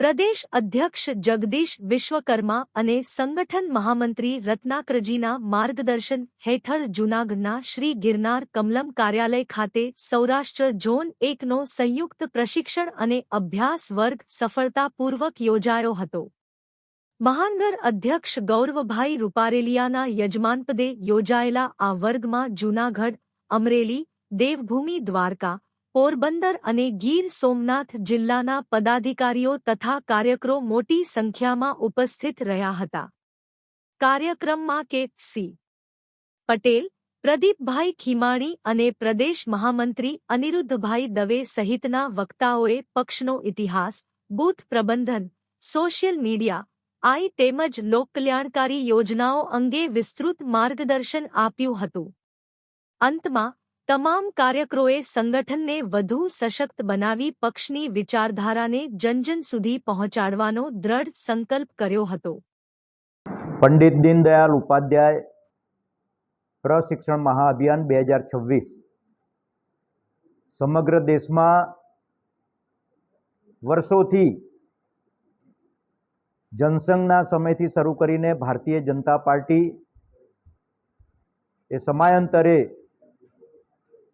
પ્રદેશ અધ્યક્ષ જગદીશ વિશ્વકર્મા અને સંગઠન મહામંત્રી રત્નાકરજીના માર્ગદર્શન હેઠળ જૂનાગઢના શ્રી ગિરનાર કમલમ કાર્યાલય ખાતે સૌરાષ્ટ્ર ઝોન 1નો સંયુક્ત પ્રશિક્ષણ અને અભ્યાસ વર્ગ સફળતાપૂર્વક યોજાયો હતો। મહાનગર અધ્યક્ષ ગૌરવભાઈ રૂપારેલિયાના યજમાનપદે યોજાયેલા આ વર્ગમાં જૂનાગઢ, અમરેલી, દેવભૂમિ દ્વારકા, પોરબંદર અને ગીર સોમનાથ જિલ્લાના પદાધિકારીઓ તથા કાર્યકરો મોટી સંખ્યામાં ઉપસ્થિત રહ્યા હતા। કાર્યક્રમમાં કે.સી. પટેલ, પ્રદીપભાઈ ખીમાણી અને પ્રદેશ મહામંત્રી અનિરુદ્ધભાઈ દવે સહિતના વક્તાઓએ પક્ષનો ઇતિહાસ, બૂથ પ્રબંધન, સોશિયલ મીડિયા, આઈ તેમજ લોકકલ્યાણકારી યોજનાઓ અંગે વિસ્તૃત માર્ગદર્શન આપ્યું હતું। અંતમાં તમામ કાર્યકરોએ સંગઠનને વધુ સશક્ત બનાવી પક્ષની વિચારધારાને જનજન સુધી પહોંચાડવાનો દ્રઢ સંકલ્પ કર્યો હતો। પંડિત દીનદયાળ ઉપાધ્યાય પ્રશિક્ષણ મહાઅભિયાન 2026 સમગ્ર દેશમાં વર્ષોથી જનસંઘના સમયથી શરૂ કરીને ભારતીય જનતા પાર્ટી એ સમયાંતરે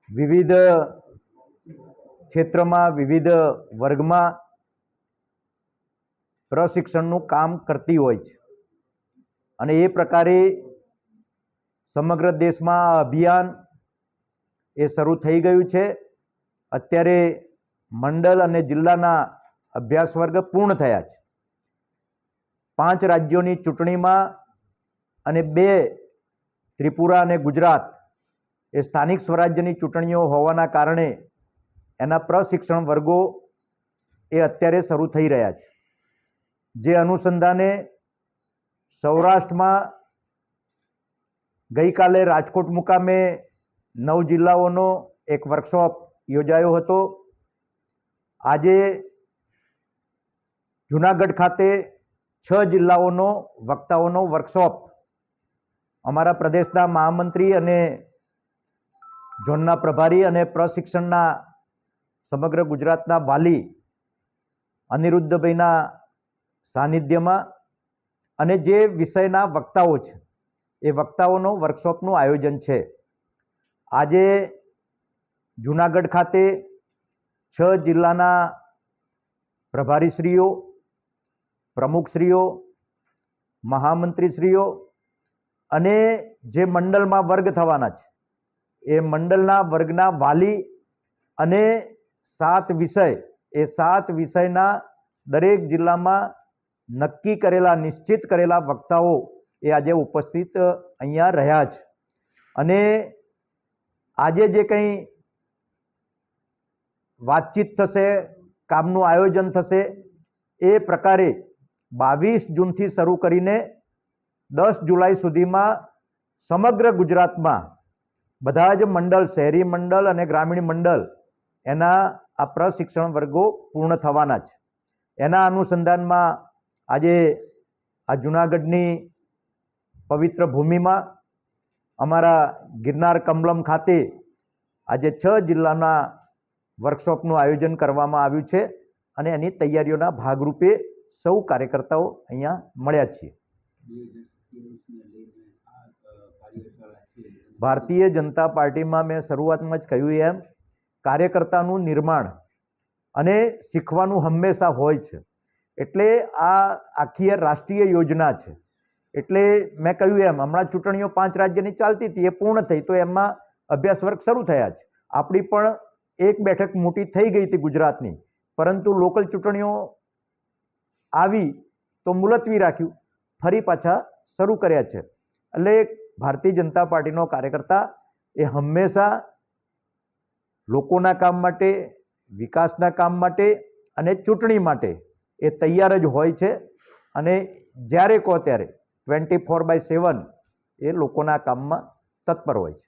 વિવિધ ક્ષેત્રમાં વિવિધ વર્ગમાં પ્રશિક્ષણનું કામ કરતી હોય છે અને એ પ્રકારે સમગ્ર દેશમાં આ અભિયાન એ શરૂ થઈ ગયું છે। અત્યારે મંડળ અને જિલ્લાના અભ્યાસ વર્ગ પૂર્ણ થયા છે। 5 રાજ્યોની ચૂંટણીમાં અને 2 ત્રિપુરા અને ગુજરાત એ સ્થાનિક સ્વરાજ્યની ચૂંટણીઓ હોવાના કારણે એના પ્રશિક્ષણ વર્ગો એ અત્યારે શરૂ થઈ રહ્યા છે। જે અનુસંધાને સૌરાષ્ટ્રમાં ગઈકાલે રાજકોટ મુકામે 9 જિલ્લાઓનો એક વર્કશોપ યોજાયો હતો। આજે જૂનાગઢ ખાતે 6 જિલ્લાઓનો વક્તાઓનો વર્કશોપ અમારા પ્રદેશના મહામંત્રી અને ઝોનના પ્રભારી અને પ્રશિક્ષણના સમગ્ર ગુજરાતના વાલી અનિરુદ્ધભાઈના સાનિધ્યમાં અને જે વિષયના વક્તાઓ છે એ વક્તાઓનો વર્કશોપનું આયોજન છે। આજે જૂનાગઢ ખાતે 6 જિલ્લાના પ્રભારીશ્રીઓ, પ્રમુખશ્રીઓ, મહામંત્રીશ્રીઓ અને જે મંડળમાં વર્ગ થવાના છે એ મંડળના વર્ગના વાલી અને 7 વિષય એ 7 વિષયના દરેક જિલ્લામાં નક્કી કરેલા નિશ્ચિત કરેલા વક્તાઓ એ આજે ઉપસ્થિત અહીંયા રહ્યા છે અને આજે જે કંઈ વાતચીત થશે, કામનું આયોજન થશે એ પ્રકારે 22 જૂનથી શરૂ કરીને 10 જુલાઈ સુધીમાં સમગ્ર ગુજરાતમાં બધા જ મંડળ, શહેરી મંડળ અને ગ્રામીણ મંડળ એના આ પ્રશિક્ષણ વર્ગો પૂર્ણ થવાના છે। એના અનુસંધાનમાં આજે આ જૂનાગઢની પવિત્ર ભૂમિમાં અમારા ગિરનાર કમલમ ખાતે આજે 6 જિલ્લાના વર્કશોપનું આયોજન કરવામાં આવ્યું છે અને એની તૈયારીઓના ભાગરૂપે સૌ કાર્યકર્તાઓ અહીંયા મળ્યા છીએ। ભારતીય જનતા પાર્ટીમાં મેં શરૂઆતમાં જ કહ્યું એમ કાર્યકર્તાનું નિર્માણ અને શીખવાનું હંમેશા હોય છે। એટલે આ આખી રાષ્ટ્રીય યોજના છે। એટલે મેં કહ્યું એમ હમણાં ચૂંટણીઓ 5 રાજ્યની ચાલતી હતી, એ પૂર્ણ થઈ તો એમાં અભ્યાસ વર્ગ શરૂ થયા છે। આપણી પણ એક બેઠક મોટી થઈ ગઈ હતી ગુજરાતની, પરંતુ લોકલ ચૂંટણીઓ આવી તો મુલતવી રાખ્યું, ફરી પાછા શરૂ કર્યા છે। એટલે ભારતીય જનતા પાર્ટીનો કાર્યકર્તા એ હંમેશા લોકોના કામ માટે, વિકાસના કામ માટે અને ચૂંટણી માટે એ તૈયાર જ હોય છે અને જ્યારે કહો ત્યારે 24/7 એ લોકોના કામમાં તત્પર હોય છે।